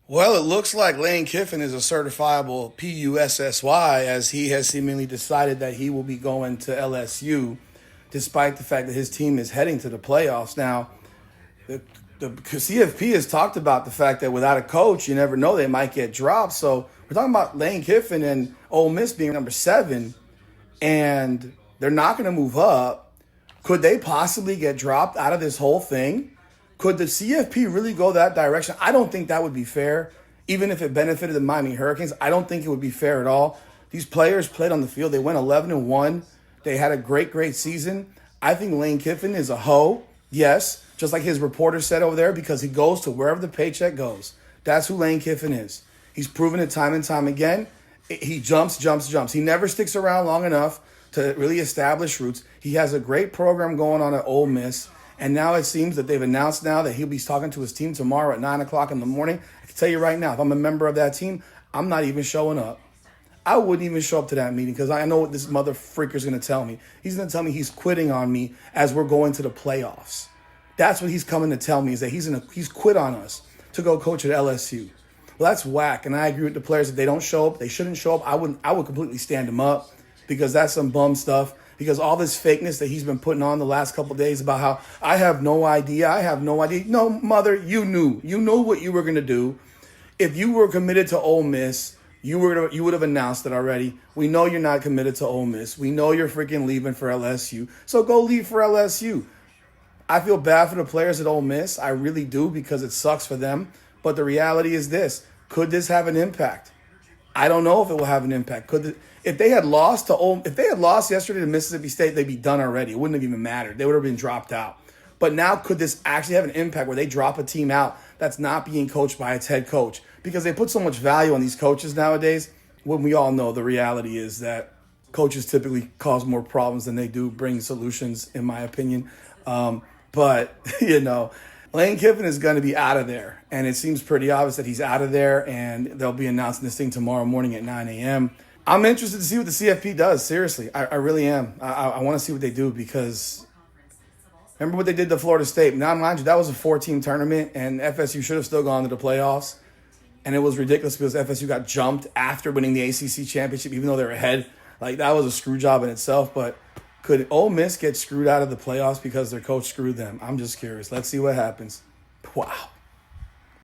Well, it looks like Lane Kiffin is a certifiable PUSSY as he has seemingly decided that he will be going to LSU, despite the fact that his team is heading to the playoffs. Now, the, the CFP has talked about the fact that without a coach, you never know, they might get dropped. So we're talking about Lane Kiffin and Ole Miss being number 7, and they're not going to move up. Could they possibly get dropped out of this whole thing? Could the CFP really go that direction? I don't think that would be fair. Even if it benefited the Miami Hurricanes, I don't think it would be fair at all. These players played on the field. They went 11-1. They had a great season. I think Lane Kiffin is a hoe. Yes, just like his reporter said over there, because he goes to wherever the paycheck goes. That's who Lane Kiffin is. He's proven it time and time again. He jumps. He never sticks around long enough to really establish roots. He has a great program going on at Ole Miss. And now it seems that they've announced now that he'll be talking to his team tomorrow at 9 o'clock in the morning. I can tell you right now, if I'm a member of that team, I'm not even showing up. I wouldn't even show up to that meeting because I know what this mother freaker's going to tell me. He's going to tell me he's quitting on me as we're going to the playoffs. That's what he's coming to tell me, is that he's quit on us to go coach at LSU. Well, that's whack, and I agree with the players. If they don't show up, they shouldn't show up. I would completely stand them up because that's some bum stuff. Because all this fakeness that he's been putting on the last couple of days about how I have no idea. No, mother, you knew. You knew what you were going to do. If you were committed to Ole Miss, you would have announced it already. We know you're not committed to Ole Miss. We know you're freaking leaving for LSU. So go leave for LSU. I feel bad for the players at Ole Miss. I really do, because it sucks for them. But the reality is this. Could this have an impact? I don't know if it will have an impact. If they had lost yesterday to Mississippi State, they'd be done already. It wouldn't have even mattered. They would have been dropped out. But now, could this actually have an impact where they drop a team out that's not being coached by its head coach? Because they put so much value on these coaches nowadays, when we all know the reality is that coaches typically cause more problems than they do bring solutions, in my opinion. But, Lane Kiffin is going to be out of there. And it seems pretty obvious that he's out of there, and they'll be announcing this thing tomorrow morning at 9 a.m. I'm interested to see what the CFP does. Seriously, I really am. I want to see what they do, because remember what they did to Florida State. Now, mind you, that was a 4-team tournament, and FSU should have still gone to the playoffs. And it was ridiculous because FSU got jumped after winning the ACC championship, even though they were ahead. Like, that was a screw job in itself. But could Ole Miss get screwed out of the playoffs because their coach screwed them? I'm just curious. Let's see what happens. Wow.